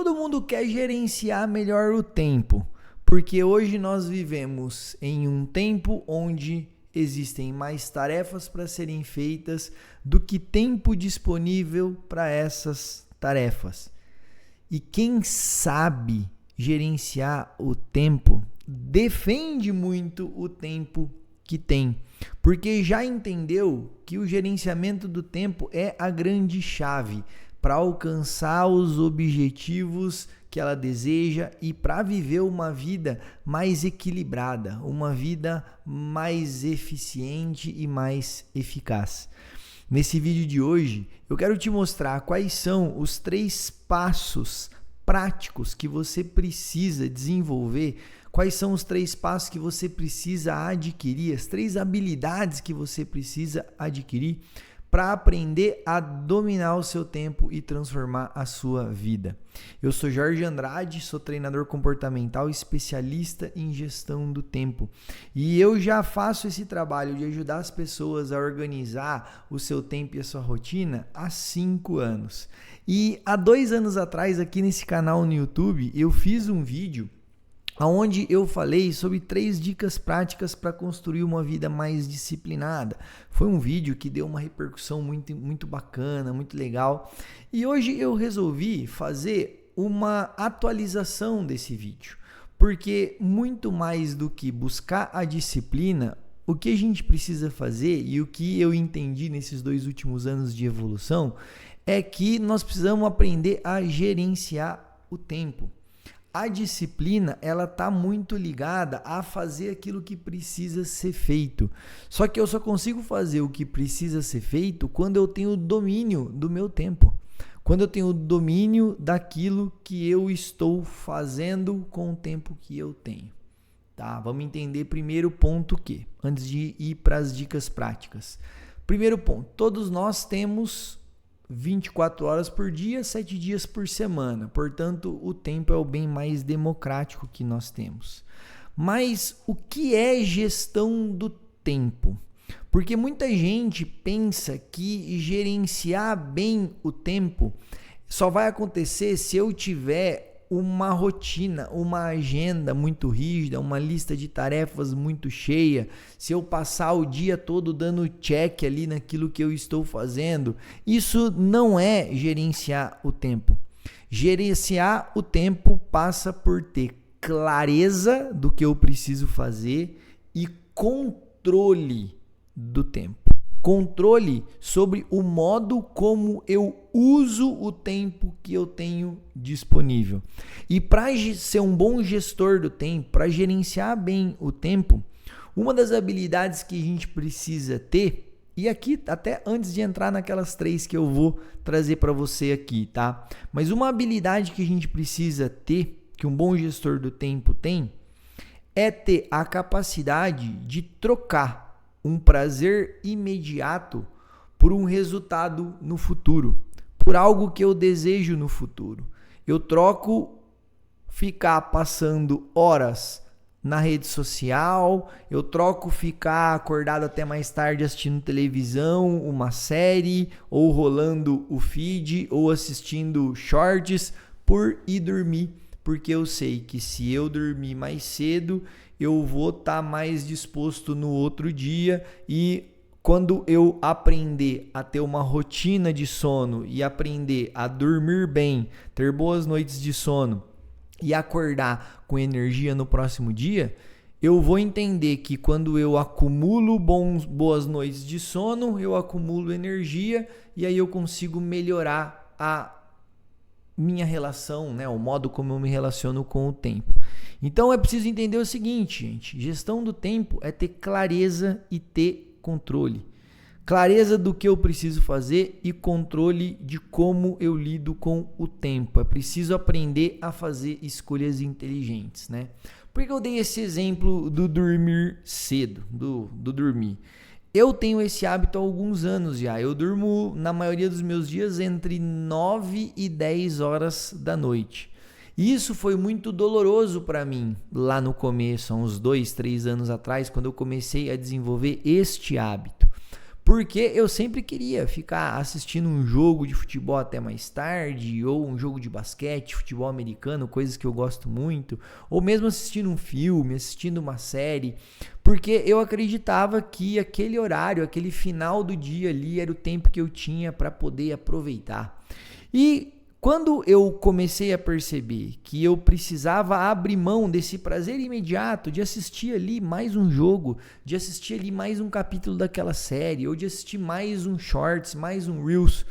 Todo mundo quer gerenciar melhor o tempo, porque hoje nós vivemos em um tempo onde existem mais tarefas para serem feitas do que tempo disponível para essas tarefas. E quem sabe gerenciar o tempo defende muito o tempo que tem, porque já entendeu que o gerenciamento do tempo é a grande chave para alcançar os objetivos que ela deseja e para viver uma vida mais equilibrada, uma vida mais eficiente e mais eficaz. Nesse vídeo de hoje, eu quero te mostrar quais são os 3 passos práticos que você precisa desenvolver, quais são os 3 passos que você precisa adquirir, as 3 habilidades que você precisa adquirir para aprender a dominar o seu tempo e transformar a sua vida. Eu sou Jorge Andrade, sou treinador comportamental, especialista em gestão do tempo. E eu já faço esse trabalho de ajudar as pessoas a organizar o seu tempo e a sua rotina há 5 anos. E há 2 anos atrás, aqui nesse canal no YouTube, eu fiz um vídeo onde eu falei sobre 3 dicas práticas para construir uma vida mais disciplinada. Foi um vídeo que deu uma repercussão muito bacana, muito legal. E hoje eu resolvi fazer uma atualização desse vídeo, porque muito mais do que buscar a disciplina, o que a gente precisa fazer e o que eu entendi nesses 2 últimos anos de evolução é que nós precisamos aprender a gerenciar o tempo. A disciplina, ela está muito ligada a fazer aquilo que precisa ser feito. Só que eu só consigo fazer o que precisa ser feito quando eu tenho domínio do meu tempo. Quando eu tenho domínio daquilo que eu estou fazendo com o tempo que eu tenho. Tá? Vamos entender primeiro o ponto que, antes de ir para as dicas práticas. Primeiro ponto, todos nós temos 24 horas por dia, 7 dias por semana. Portanto, o tempo é o bem mais democrático que nós temos. Mas o que é gestão do tempo? Porque muita gente pensa que gerenciar bem o tempo só vai acontecer se eu tiver uma rotina, uma agenda muito rígida, uma lista de tarefas muito cheia, se eu passar o dia todo dando check ali naquilo que eu estou fazendo. Isso não é gerenciar o tempo. Gerenciar o tempo passa por ter clareza do que eu preciso fazer e controle do tempo. Controle sobre o modo como eu uso o tempo que eu tenho disponível. E para ser um bom gestor do tempo, para gerenciar bem o tempo, uma das habilidades que a gente precisa ter, e aqui até antes de entrar naquelas 3 que eu vou trazer para você aqui, tá? Mas uma habilidade que a gente precisa ter, que um bom gestor do tempo tem, é ter a capacidade de trocar um prazer imediato por um resultado no futuro, por algo que eu desejo no futuro. Eu troco ficar passando horas na rede social, eu troco ficar acordado até mais tarde assistindo televisão, uma série, ou rolando o feed, ou assistindo shorts, por ir dormir. Porque eu sei que se eu dormir mais cedo, eu vou estar mais disposto no outro dia, e quando eu aprender a ter uma rotina de sono e aprender a dormir bem, ter boas noites de sono e acordar com energia no próximo dia, eu vou entender que quando eu acumulo boas noites de sono, eu acumulo energia e aí eu consigo melhorar a minha relação, né, o modo como eu me relaciono com o tempo. Então é preciso entender o seguinte, gente: gestão do tempo é ter clareza e ter controle. Clareza do que eu preciso fazer e controle de como eu lido com o tempo. É preciso aprender a fazer escolhas inteligentes, né? Por que eu dei esse exemplo do dormir cedo, do dormir? Eu tenho esse hábito há alguns anos já. Eu durmo, na maioria dos meus dias, entre 9 e 10 horas da noite. E isso foi muito doloroso para mim lá no começo, há uns 2, 3 anos atrás, quando eu comecei a desenvolver este hábito. Porque eu sempre queria ficar assistindo um jogo de futebol até mais tarde, ou um jogo de basquete, futebol americano, coisas que eu gosto muito, ou mesmo assistindo um filme, assistindo uma série, porque eu acreditava que aquele horário, aquele final do dia ali era o tempo que eu tinha para poder aproveitar. E quando eu comecei a perceber que eu precisava abrir mão desse prazer imediato de assistir ali mais um jogo, de assistir ali mais um capítulo daquela série, ou de assistir mais um shorts, mais um reels,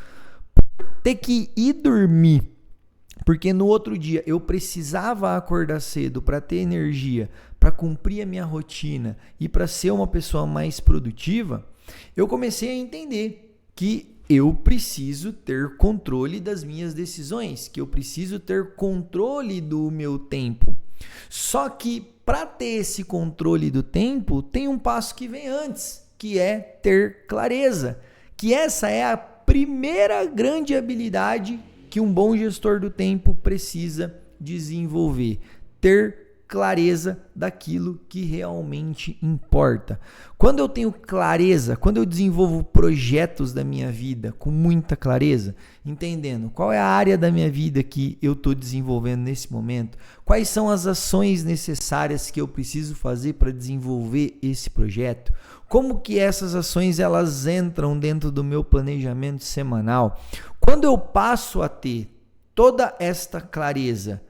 ter que ir dormir, porque no outro dia eu precisava acordar cedo para ter energia, para cumprir a minha rotina e para ser uma pessoa mais produtiva, eu comecei a entender que eu preciso ter controle das minhas decisões, que eu preciso ter controle do meu tempo. Só que para ter esse controle do tempo, tem um passo que vem antes, que é ter clareza. Que essa é a primeira grande habilidade que um bom gestor do tempo precisa desenvolver. Ter clareza daquilo que realmente importa. Quando eu tenho clareza, quando eu desenvolvo projetos da minha vida com muita clareza, entendendo qual é a área da minha vida que eu estou desenvolvendo nesse momento, quais são as ações necessárias que eu preciso fazer para desenvolver esse projeto, como que essas ações elas entram dentro do meu planejamento semanal. Quando eu passo a ter toda esta clareza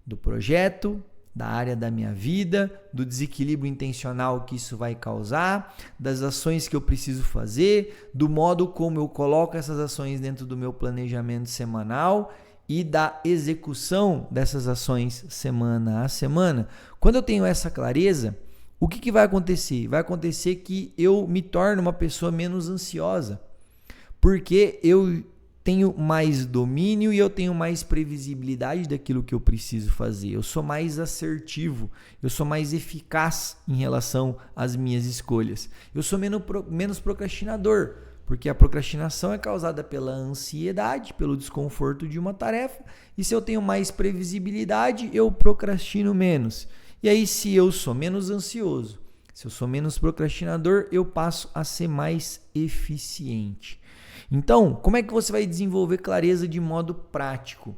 do projeto, da área da minha vida, do desequilíbrio intencional que isso vai causar, das ações que eu preciso fazer, do modo como eu coloco essas ações dentro do meu planejamento semanal e da execução dessas ações semana a semana. Quando eu tenho essa clareza, o que vai acontecer? Vai acontecer que eu me torno uma pessoa menos ansiosa, porque eu tenho mais domínio e eu tenho mais previsibilidade daquilo que eu preciso fazer. Eu sou mais assertivo, eu sou mais eficaz em relação às minhas escolhas. Eu sou menos procrastinador, porque a procrastinação é causada pela ansiedade, pelo desconforto de uma tarefa, e se eu tenho mais previsibilidade, eu procrastino menos. E aí, se eu sou menos ansioso, se eu sou menos procrastinador, eu passo a ser mais eficiente. Então, como é que você vai desenvolver clareza de modo prático?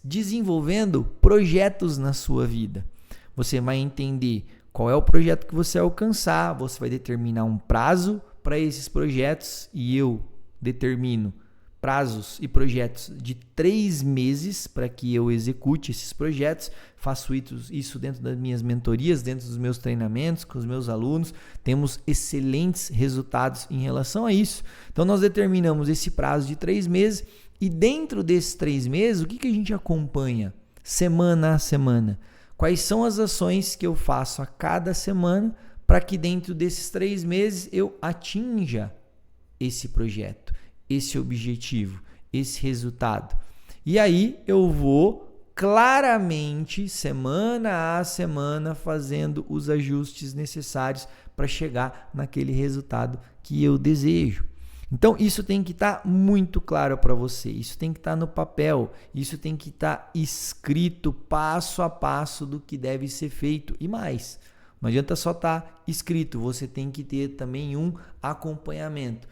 Desenvolvendo projetos na sua vida. Você vai entender qual é o projeto que você vai alcançar, você vai determinar um prazo para esses projetos e eu determino prazos e projetos de 3 meses para que eu execute esses projetos. Faço isso dentro das minhas mentorias, dentro dos meus treinamentos com os meus alunos. Temos excelentes resultados em relação a isso. Então nós determinamos esse prazo de 3 meses e dentro desses 3 meses, o que a gente acompanha semana a semana? Quais são as ações que eu faço a cada semana para que dentro desses 3 meses eu atinja esse projeto, esse objetivo, esse resultado. E aí eu vou claramente, semana a semana, fazendo os ajustes necessários para chegar naquele resultado que eu desejo. Então isso tem que estar muito claro para você, isso tem que estar no papel, isso tem que estar escrito passo a passo do que deve ser feito e mais. Não adianta só estar escrito, você tem que ter também um acompanhamento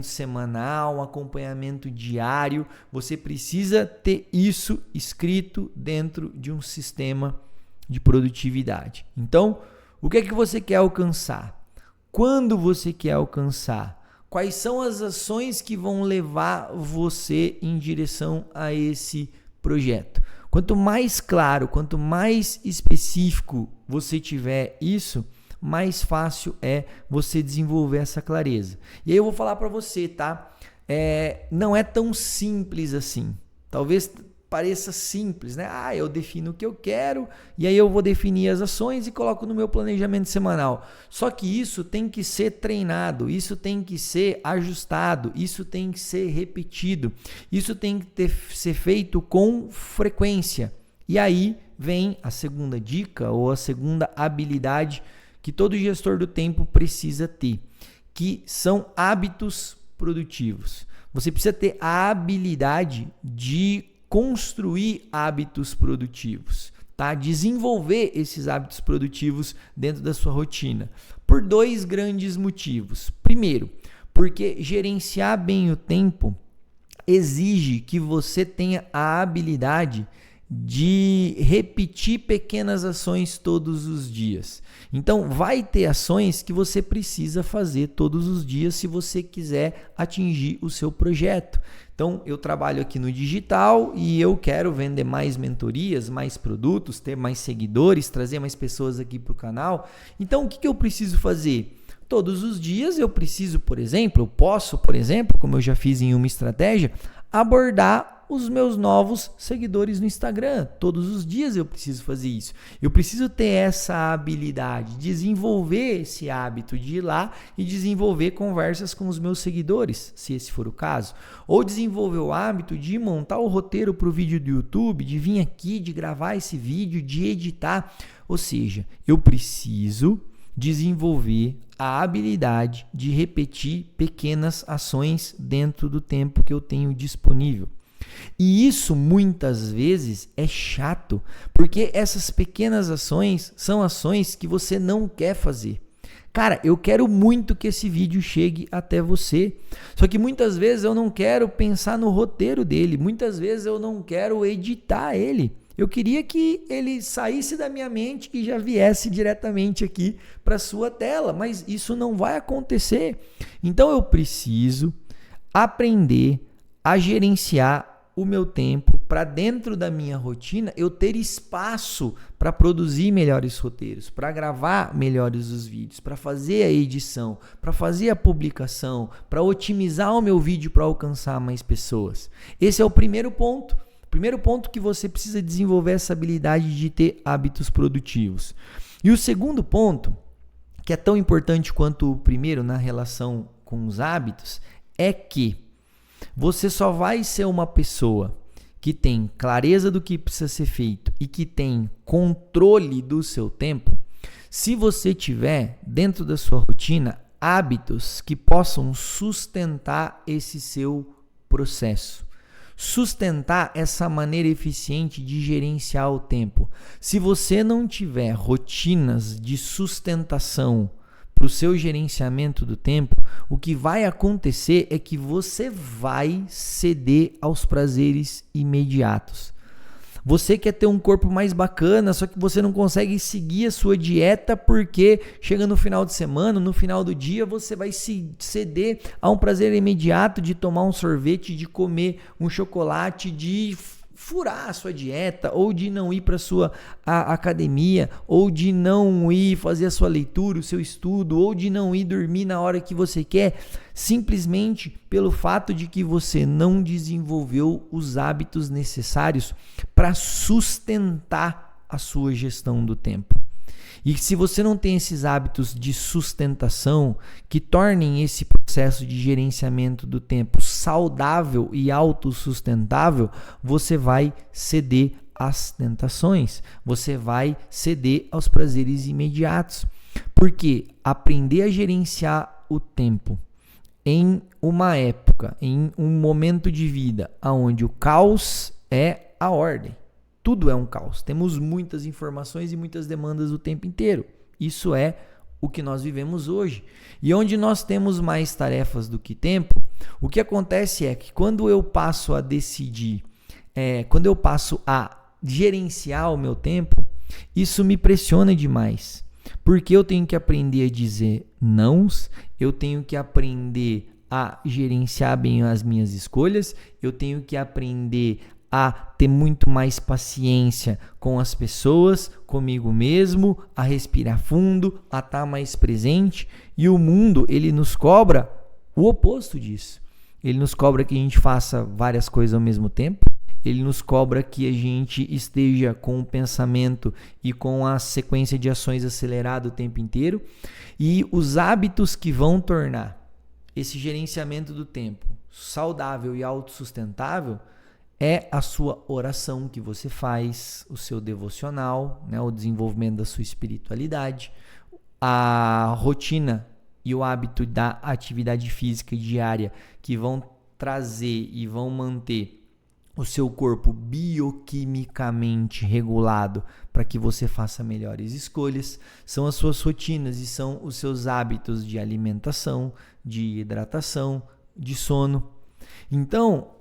semanal, um acompanhamento diário. Você precisa ter isso escrito dentro de um sistema de produtividade. Então, o que é que você quer alcançar? Quando você quer alcançar? Quais são as ações que vão levar você em direção a esse projeto? Quanto mais claro, quanto mais específico você tiver isso, mais fácil é você desenvolver essa clareza. E aí eu vou falar para você, tá? Não é tão simples assim. Talvez pareça simples, né? Eu defino o que eu quero e aí eu vou definir as ações e coloco no meu planejamento semanal. Só que isso tem que ser treinado, isso tem que ser ajustado, isso tem que ser repetido, isso tem que ser feito com frequência. E aí vem a segunda dica ou a segunda habilidade que todo gestor do tempo precisa ter, que são hábitos produtivos. Você precisa ter a habilidade de construir hábitos produtivos, tá? Desenvolver esses hábitos produtivos dentro da sua rotina, por 2 grandes motivos. Primeiro, Porque gerenciar bem o tempo exige que você tenha a habilidade de repetir pequenas ações todos os dias. Então, vai ter ações que você precisa fazer todos os dias se você quiser atingir o seu projeto. Então, eu trabalho aqui no digital e eu quero vender mais mentorias, mais produtos, ter mais seguidores, trazer mais pessoas aqui para o canal. Então, o que eu preciso fazer? Todos os dias eu preciso, por exemplo, como eu já fiz em uma estratégia, abordar os meus novos seguidores no Instagram. Todos os dias eu preciso fazer isso. Eu preciso ter essa habilidade, desenvolver esse hábito de ir lá e desenvolver conversas com os meus seguidores, se esse for o caso. Ou desenvolver o hábito de montar o roteiro para o vídeo do YouTube, de vir aqui, de gravar esse vídeo, de editar. Ou seja, eu preciso desenvolver a habilidade de repetir pequenas ações dentro do tempo que eu tenho disponível. E isso muitas vezes é chato, porque essas pequenas ações são ações que você não quer fazer. Cara, eu quero muito que esse vídeo chegue até você, só que muitas vezes eu não quero pensar no roteiro dele, muitas vezes eu não quero editar ele. Eu queria que ele saísse da minha mente e já viesse diretamente aqui para a sua tela, mas isso não vai acontecer. Então eu preciso aprender a gerenciar o meu tempo para dentro da minha rotina eu ter espaço para produzir melhores roteiros, para gravar melhores os vídeos, para fazer a edição, para fazer a publicação, para otimizar o meu vídeo para alcançar mais pessoas. Esse é o primeiro ponto. Primeiro ponto que você precisa desenvolver essa habilidade de ter hábitos produtivos. E o segundo ponto, que é tão importante quanto o primeiro na relação com os hábitos, é que você só vai ser uma pessoa que tem clareza do que precisa ser feito e que tem controle do seu tempo se você tiver dentro da sua rotina hábitos que possam sustentar esse seu processo. Sustentar essa maneira eficiente de gerenciar o tempo. Se você não tiver rotinas de sustentação para o seu gerenciamento do tempo, o que vai acontecer é que você vai ceder aos prazeres imediatos. Você quer ter um corpo mais bacana, só que você não consegue seguir a sua dieta porque chega no final de semana, no final do dia, você vai se ceder a um prazer imediato de tomar um sorvete, de comer um chocolate, de furar a sua dieta, ou de não ir para a sua academia, ou de não ir fazer a sua leitura, o seu estudo, ou de não ir dormir na hora que você quer, simplesmente pelo fato de que você não desenvolveu os hábitos necessários para sustentar a sua gestão do tempo. E se você não tem esses hábitos de sustentação que tornem esse processo de gerenciamento do tempo saudável e autossustentável, você vai ceder às tentações, você vai ceder aos prazeres imediatos. Porque aprender a gerenciar o tempo em uma época, em um momento de vida onde o caos é a ordem. Tudo é um caos. Temos muitas informações e muitas demandas o tempo inteiro. Isso é o que nós vivemos hoje. E onde nós temos mais tarefas do que tempo, o que acontece é que quando eu passo a decidir, quando eu passo a gerenciar o meu tempo, isso me pressiona demais. Porque eu tenho que aprender a dizer nãos, eu tenho que aprender a gerenciar bem as minhas escolhas, eu tenho que aprender a ter muito mais paciência com as pessoas, comigo mesmo, a respirar fundo, a estar mais presente. E o mundo, ele nos cobra o oposto disso. Ele nos cobra que a gente faça várias coisas ao mesmo tempo. Ele nos cobra que a gente esteja com o pensamento e com a sequência de ações acelerada o tempo inteiro. E os hábitos que vão tornar esse gerenciamento do tempo saudável e autossustentável é a sua oração que você faz, o seu devocional, né, o desenvolvimento da sua espiritualidade, a rotina e o hábito da atividade física diária que vão trazer e vão manter o seu corpo bioquimicamente regulado para que você faça melhores escolhas, são as suas rotinas e são os seus hábitos de alimentação, de hidratação, de sono. Então,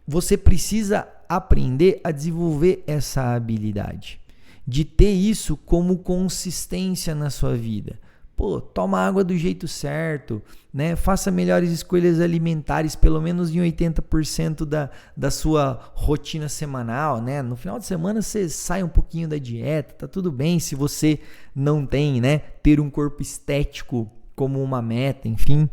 você precisa aprender a desenvolver essa habilidade, de ter isso como consistência na sua vida. Pô, toma água do jeito certo, né? Faça melhores escolhas alimentares, pelo menos em 80% da sua rotina semanal, né? No final de semana você sai um pouquinho da dieta, tá tudo bem se você não tem, né? Ter um corpo estético como uma meta, enfim.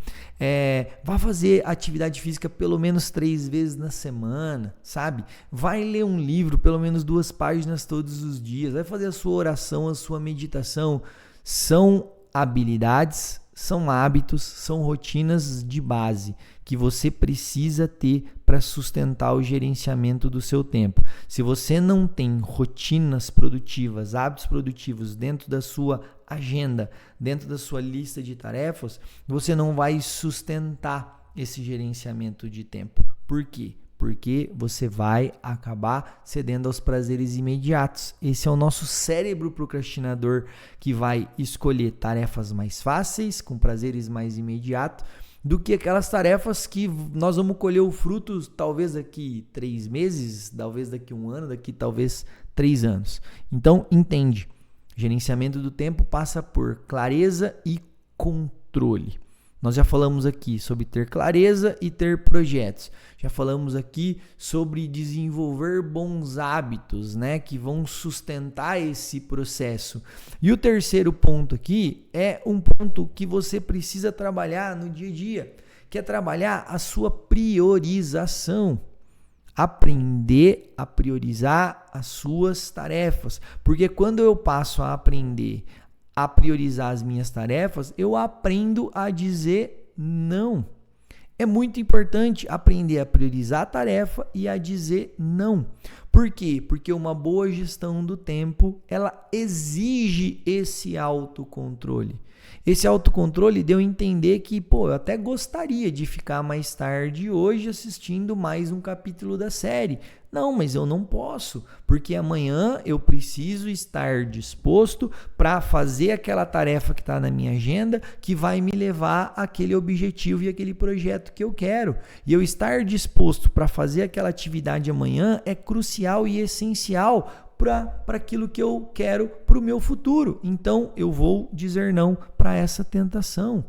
Vá fazer atividade física pelo menos 3 vezes na semana, sabe? Vai ler um livro, pelo menos 2 páginas todos os dias. Vai fazer a sua oração, a sua meditação. São habilidades, são hábitos, são rotinas de base que você precisa ter para sustentar o gerenciamento do seu tempo. Se você não tem rotinas produtivas, hábitos produtivos dentro da sua agenda, dentro da sua lista de tarefas, você não vai sustentar esse gerenciamento de tempo. Por quê? Porque você vai acabar cedendo aos prazeres imediatos. Esse é o nosso cérebro procrastinador que vai escolher tarefas mais fáceis, com prazeres mais imediatos, do que aquelas tarefas que nós vamos colher o fruto talvez daqui 3 meses, talvez daqui 1 ano, daqui talvez 3 anos. Então, entende. Gerenciamento do tempo passa por clareza e controle. Nós já falamos aqui sobre ter clareza e ter projetos. Já falamos aqui sobre desenvolver bons hábitos, né, que vão sustentar esse processo. E o terceiro ponto aqui é um ponto que você precisa trabalhar no dia a dia, que é trabalhar a sua priorização. Aprender a priorizar as suas tarefas. Porque quando eu passo a aprender a priorizar as minhas tarefas, eu aprendo a dizer não. É muito importante aprender a priorizar a tarefa e a dizer não. Por quê? Porque uma boa gestão do tempo, ela exige esse autocontrole. Esse autocontrole deu a entender que, eu até gostaria de ficar mais tarde hoje assistindo mais um capítulo da série. Não, mas eu não posso, porque amanhã eu preciso estar disposto para fazer aquela tarefa que está na minha agenda, que vai me levar àquele objetivo e aquele projeto que eu quero. E eu estar disposto para fazer aquela atividade amanhã é crucial e essencial para aquilo que eu quero para o meu futuro. Então, eu vou dizer não para essa tentação.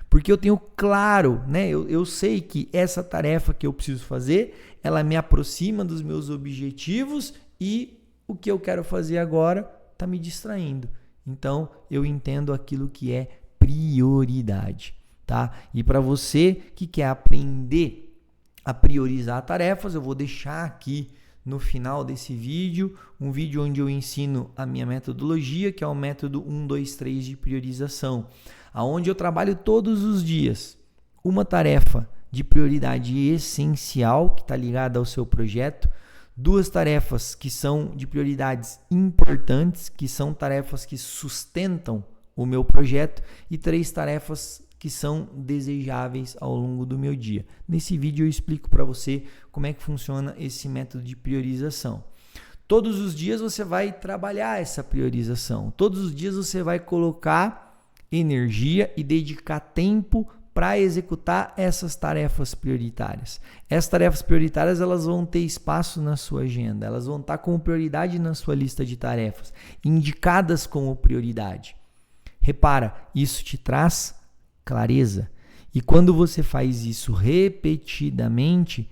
Porque eu tenho claro, né? Eu sei que essa tarefa que eu preciso fazer, ela me aproxima dos meus objetivos e o que eu quero fazer agora está me distraindo. Então, eu entendo aquilo que é prioridade, tá? E para você que quer aprender a priorizar tarefas, eu vou deixar aqui no final desse vídeo, um vídeo onde eu ensino a minha metodologia, que é o método 1, 2, 3 de priorização, aonde eu trabalho todos os dias uma tarefa de prioridade essencial, que está ligada ao seu projeto, 2 tarefas que são de prioridades importantes, que são tarefas que sustentam o meu projeto, e 3 tarefas que são desejáveis ao longo do meu dia. Nesse vídeo eu explico para você como é que funciona esse método de priorização. Todos os dias você vai trabalhar essa priorização. Todos os dias você vai colocar energia e dedicar tempo para executar essas tarefas prioritárias. Essas tarefas prioritárias, elas vão ter espaço na sua agenda, elas vão estar como prioridade na sua lista de tarefas, indicadas como prioridade. Repara, isso te traz clareza. E quando você faz isso repetidamente,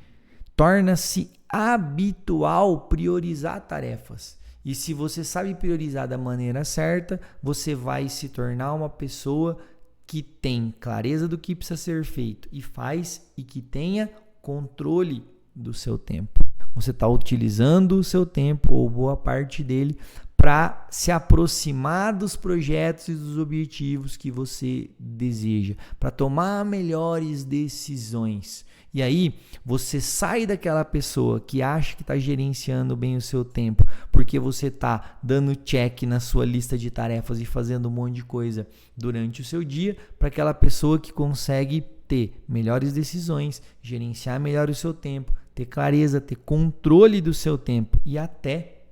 torna-se habitual priorizar tarefas. E se você sabe priorizar da maneira certa, você vai se tornar uma pessoa que tem clareza do que precisa ser feito e faz, e que tenha controle do seu tempo. Você está utilizando o seu tempo, ou boa parte dele, para se aproximar dos projetos e dos objetivos que você deseja, para tomar melhores decisões. E aí, você sai daquela pessoa que acha que está gerenciando bem o seu tempo, porque você está dando check na sua lista de tarefas e fazendo um monte de coisa durante o seu dia, para aquela pessoa que consegue ter melhores decisões, gerenciar melhor o seu tempo, ter clareza, ter controle do seu tempo e até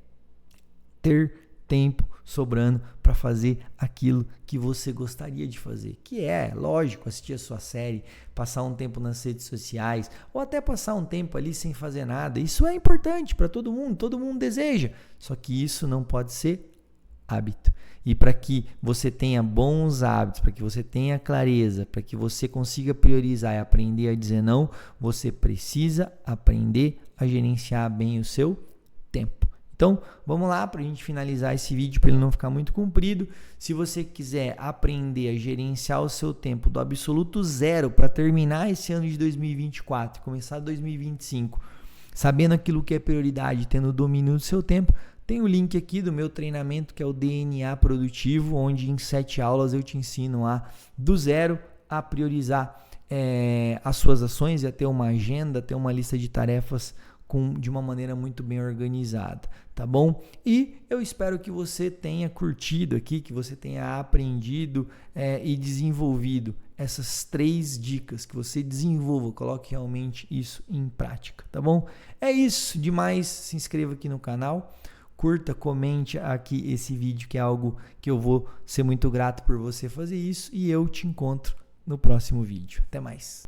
ter tempo sobrando para fazer aquilo que você gostaria de fazer, que é, lógico, assistir a sua série, passar um tempo nas redes sociais ou até passar um tempo ali sem fazer nada. Isso é importante para todo mundo deseja, só que isso não pode ser hábito. E para que você tenha bons hábitos, para que você tenha clareza, para que você consiga priorizar e aprender a dizer não, você precisa aprender a gerenciar bem o seu tempo. Então, vamos lá para a gente finalizar esse vídeo para ele não ficar muito comprido. Se você quiser aprender a gerenciar o seu tempo do absoluto zero para terminar esse ano de 2024 e começar 2025, sabendo aquilo que é prioridade, tendo domínio do seu tempo, tem o link aqui do meu treinamento que é o DNA Produtivo, onde em 7 aulas eu te ensino do zero a priorizar as suas ações e a ter uma agenda, ter uma lista de tarefas de uma maneira muito bem organizada, tá bom? E eu espero que você tenha curtido aqui, que você tenha aprendido e desenvolvido essas 3 dicas, que você desenvolva, coloque realmente isso em prática, tá bom? É isso, demais, se inscreva aqui no canal, curta, comente aqui esse vídeo, que é algo que eu vou ser muito grato por você fazer isso, e eu te encontro no próximo vídeo. Até mais!